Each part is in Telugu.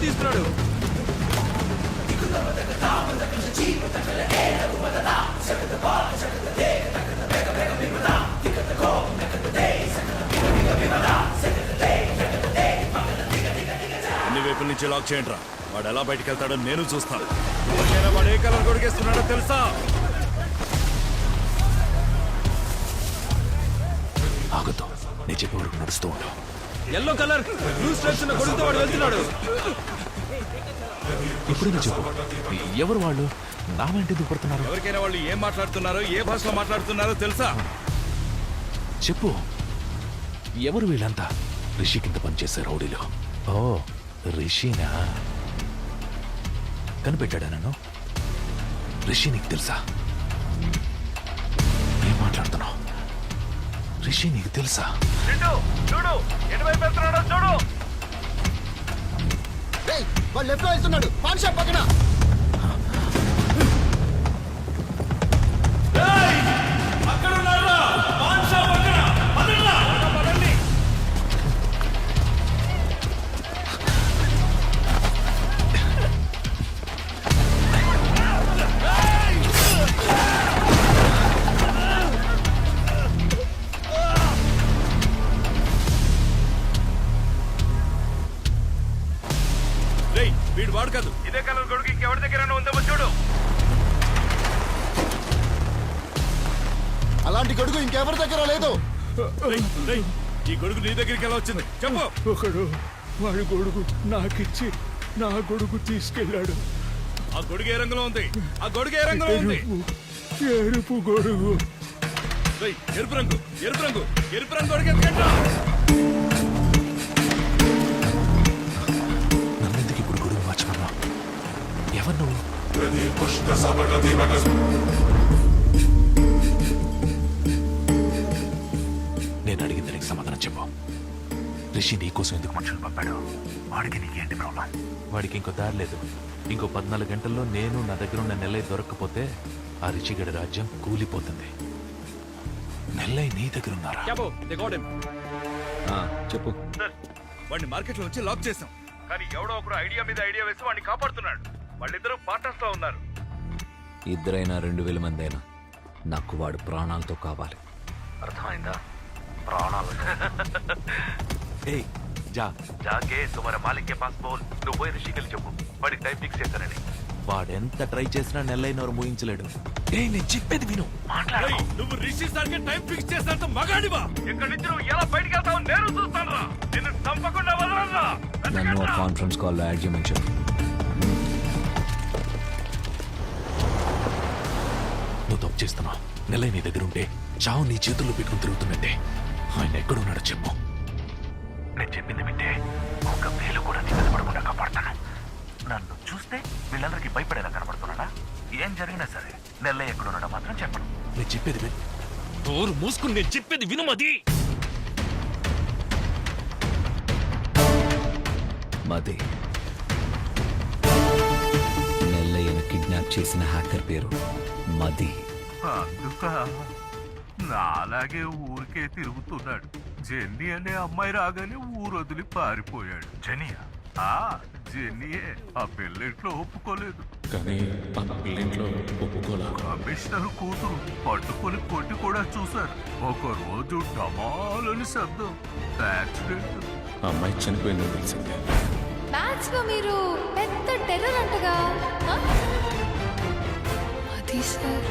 తీస్తున్నాడు. అన్ని వైపుల నుంచి లాక్ చేయండి రా. వాడు ఎలా బయటికి వెళ్తాడో నేను చూస్తాను. వాడు ఏ కలర్ కొడికేస్తున్నాడో తెలుసా? ఆగుతాం, నేను చెప్పే వరకు నడుస్తూ ఉంటావు. ఎల్లో కలర్ బ్లూ స్ట్రైప్స్ ఉన్న కొడుకుతో వాడు వెళ్తున్నాడు. ఎప్పుడైనా చెప్పు, ఎవరు వాళ్ళు? నా వెంట ఎందుకు పడుతున్నారు? ఎవరికైనా వాళ్ళు ఏం మాట్లాడుతున్నారో, ఏ భాషలో మాట్లాడుతున్నారో తెలుసా? చెప్పు, ఎవరు వీళ్ళంతా? రిషి కింద పనిచేసే రౌడీలు. ఓ రిషినా? కనిపెట్టాడా నన్ను? రిషి నీకు తెలుసా? ఏం మాట్లాడుతున్నావు? రిషి నీకు తెలుసా? చూడు ఎటువైపు వెళ్తున్నాడో చూడు. వాళ్ళు లెఫ్ట్ లో వెళ్తున్నాడు, పాన్ షాప్ పక్కన. వీడు వాడు కాదు. ఇదే కలర్ కొడుకు ఇంకెవరి దగ్గర ఉందేమో చూడు. అలాంటి గొడుగు ఇంకెవరి దగ్గర లేదు. ఈ గొడుగు నీ దగ్గరికి ఎలా వచ్చింది చెప్పు. ఒకడు వాడి గొడుగు నాకిచ్చి నా గొడుగు తీసుకెళ్ళాడు. ఆ గొడుగు ఏ రంగులో ఉంది? ఆ గొడుగు ఏ రంగులో ఉంది? ఎరుపు గొడుగు. ఎరుపు రంగు, ఎరుపు రంగు, ఎరుపు రంగు గొడుగు ఎత్తుకెళ్ళా. నన్నెందుకు ఇప్పుడు గొడుగు మార్చమన్నా? ఎవరు నువ్వు? నేను అడిగింది నీకు సమాధానం చెప్పు. రిషి నీకోసం ఎందుకు మనుషులు పంపాడు? వాడికి నీకేంటి ప్రాబ్లం? వాడికి ఇంకో దారి లేదు. ఇంకో 14 గంటల్లో నేను నా దగ్గర ఉన్న నెల్లయ్య దొరక్కపోతే ఆ రిషిగడి రాజ్యం కూలిపోతుంది. నెల్లయ్య నీ దగ్గర ఉన్నారా? చెప్పు. వాడిని మార్కెట్ లో వచ్చి లాక్ చేసాం, కానీ ఎవడో ఒకడు ఐడియా మీద ఐడియా వేసి వాడిని కాపాడుతున్నాడు. వాళ్ళిద్దరూ పార్ట్నర్స్ లో ఉన్నారు. ఇద్దరైనా 2000 మంది అయినా నాకు వాడు ప్రాణాలతో కావాలి. అర్థమైందా? ప్రాణాలు. జాకే తుమారా మాలిక్ కే పాస్ బోల్. నువ్వు పోయి రిషికి చెప్పు, వాడికి టైం ఫిక్స్ చేశానని. వాడెంత ట్రై చేసినా నెల్లైనవరు మూయించలేడు. నేను చెప్పేది విను. నువ్వు రిషి సార్కి టైం ఫిక్స్ చేసినంత మగాడివా? ఇక్కడి నుంచి నువ్వు ఎలా బయటికి వెళ్తావు నేను చూస్తాను రా. నిన్ను చంపకుండా వదలరా. నన్ను ఆ కాన్ఫరెన్స్ కాల్లో యాడ్ చేయమని చెప్పు. నువ్వు తప్పు చేస్తున్నావు. నెల్లయ్య నీ దగ్గర ఉంటే చావు నీ చేతుల్లో పెట్టుకుని తిరుగుతున్నట్టే. ఆయన ఎక్కడున్నాడో చెప్పు. నేను చెప్పింది వింటే ఒక వేలు కూడా నీ మీద పడకుండా కాపాడతాను. నన్ను చూస్తే వీళ్ళందరికీ భయపడేలా కనబడుతున్నాడా? ఏం జరిగినా సరే నెల్లయ్య ఎక్కడున్నాడో మాత్రం చెప్పను. నేను చెప్పేది విను. డోరు మూసుకుని నేను చెప్పేది వినుమది. మది నెల్లయ్యను కిడ్నాప్ చేసిన హ్యాకర్ పేరు మది. అందుక నాలాగే ఊరికే తిరుగుతున్నాడు. జెన్నీ అనే అమ్మాయి రాగానే ఊరొదిలి పారిపోయాడు. జెనియా? జెన్నీయే. ఆ పెళ్ళింట్లో ఒప్పుకోలేదు, కానీ ఆ పెళ్ళింట్లో ఒప్పుకోలా. కమిషనర్ కూతురు పట్టుకొని కొట్టి కూడా చూశారు. ఒక రోజు డమాలని శబ్దం. యాక్సిడెంట్. అమ్మాయి చనిపోయిందని తెలిసిందే. మ్యాథ్స్ లో మీరు పెద్ద టెర్రర్ అంటగా. అది సార్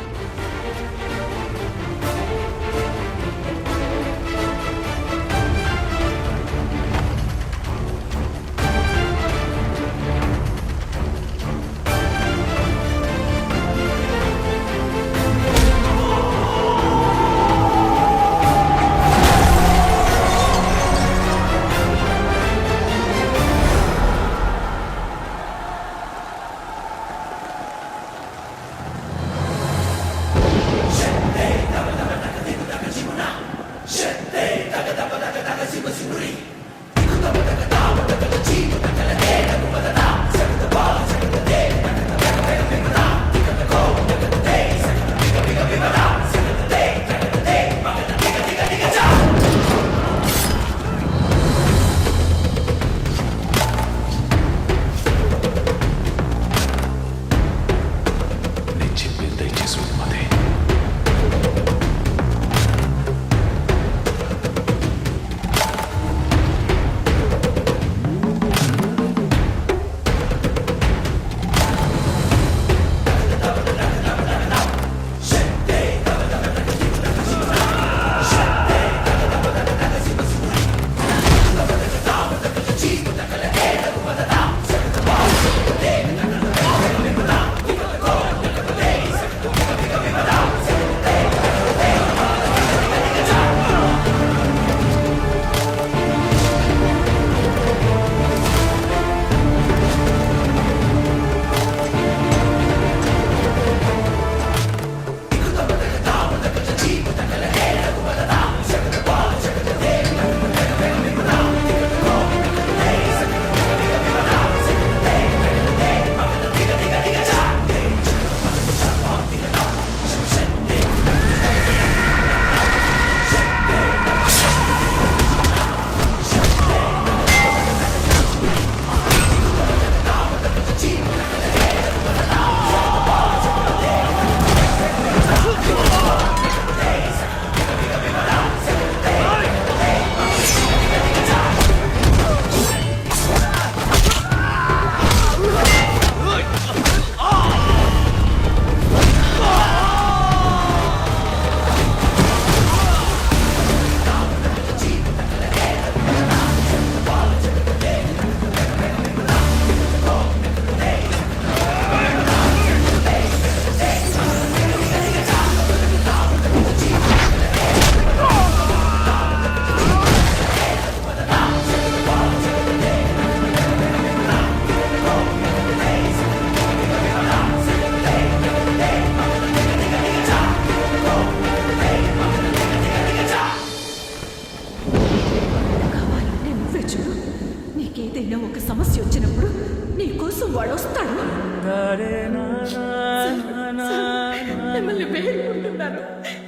మిమ్మల్ని వేడుకుంటున్నాను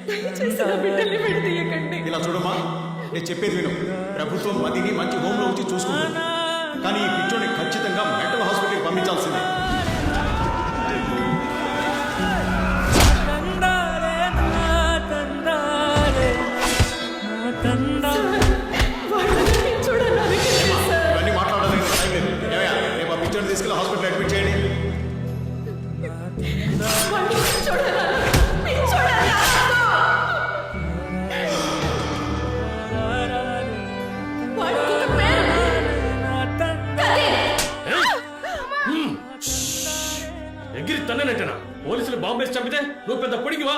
దయచేసి నా బిడ్డల్ని విడదీయకండి. ఇలా చూడమ్మా, నేను చెప్పేది విను. ప్రభుత్వం మదిని మంచి హోమ్ లో వచ్చి చూసుకుంటుంది, కానీ ఈ పిచ్చోని ఖచ్చితంగా మెంటల్ హాస్పిటల్కి పంపించాల్సిందే. వాళ్ళని చూడాలని సార్. ఇవన్నీ మాట్లాడడానికి టైం లేదు. ఏమయ్యా, రేపు ఆ పిచ్చోని తీసుకెళ్ళి హాస్పిటల్ అడ్మిట్ చేయండి. వాళ్ళని చూడాలని, మీరు చూడాలి. వాడికి ఒక పేరు ఎగిరి తన్ననట్టనా? పోలీసులు బాంబేసి చంపితే నువ్వు పెద్ద పొడిగివా?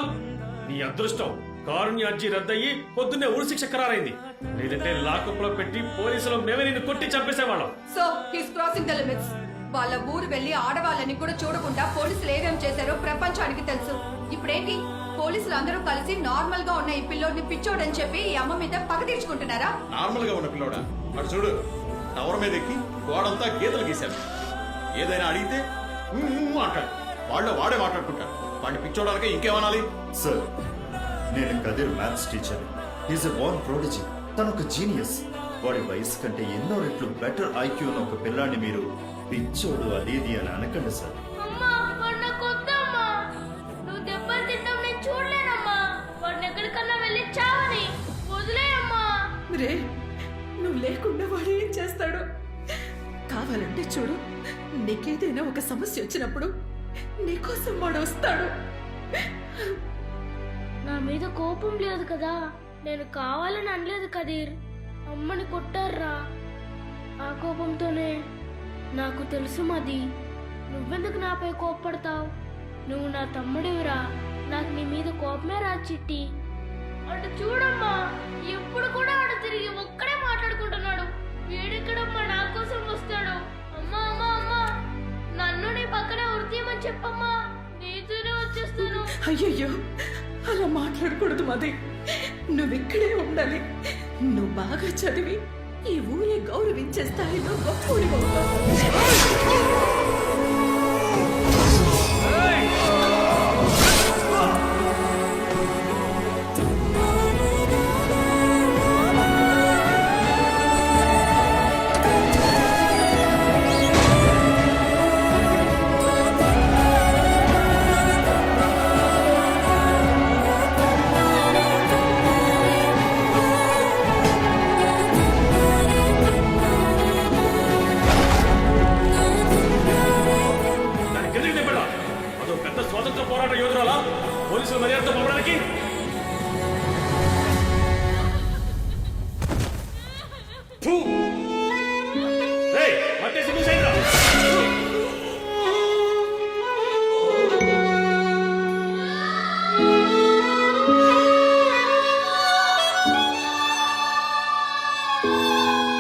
నీ అదృష్టం కారుణ్య అర్జీ రద్దయ్యి పొద్దున్నే ఉరి శిక్ష ఖరారైంది. లేదంటే లాకప్ లో పెట్టి పోలీసులు మేమే నిన్ను కొట్టి చంపేసేవాళ్ళం. So he's crossing the limits. వాళ్ళ ఊరు వెళ్లి ఆడవాళ్ళని కూడా చూడకుండా పోలీసులు ఏమేం చేశారో ప్రపంచానికి తెలుసు. ఇప్పుడేంటి, పోలీసులు అందరూ కలిసి నార్మల్ గా ఉన్న ఈ పిల్లోడిని పిచ్చోడని చెప్పి ఈ అమ్మ మీద పగ తీర్చుకుంటున్నారా? నార్మల్ గా ఉన్న పిల్లోడా? అటు చూడు, టవర్ మీద ఎక్కి గోడంతా గీతలు గీశాడు. ఏదైనా అడిగితే అంటాడు. వాడే మాట్లాడుకుంటాడు. వాడిని పిచ్చోడానికే ఇంకేమనాలి? సార్, నేను Kadir maths teacher. Is a Born ప్రోడిజీ. తను ఒక జీనియస్. వాడి వయసు కంటే ఎన్నో రెట్లు బెటర్ ఐక్యూ ఉన్న ఒక పిల్లాన్ని మీరు పిచ్చోడు అది ఇది అని అనకండి సార్. నువ్వు దెబ్బలు తింటావు, నేను చూడలేనమ్మా. వాడిని ఎక్కడికన్నా వెళ్ళి చావని వదిలేయమ్మా. రే, నువ్వు లేకుండా వాడు ఏం చేస్తాడు? కావాలంటే చూడు, నీకేదైనా ఒక సమస్య వచ్చినప్పుడు నీకోసం వాడు వస్తాడు. నా మీద కోపం లేదు కదా, నేను కావాలని అనలేదు కదీర్. అమ్మని కొట్టారా, ఆ కోపంతోనే. నాకు తెలుసు మది, నువ్వెందుకు నాపై కోప్పడతావు? నువ్వు నా తమ్ముడివిరా, నాకు నీ మీద కోపమే రా చిట్టి. అటు చూడమ్మా, ఎప్పుడు కూడా ఆడు తిరిగి ఒక్కడే మాట్లాడుకుంటున్నాడు. వీడెక్కడమ్మా నా కోసం వస్తాడు? అమ్మా అమ్మా అమ్మా, నన్ను నీ పక్కనే ఉరితీయమని చెప్పమ్మా, నీతోనే వచ్చేస్తాను. అయ్యయ్యో, అలా మాట్లాడకూడదు మది. నువ్విక్కడే ఉండాలి. నువ్వు బాగా చదివి ఈ ఊరే గౌరవించే స్థాయిలో గొప్ప. అదో పెద్ద స్వాతంత్ర పోరాట యోధురాలా? పోలీసులు మర్యాదతో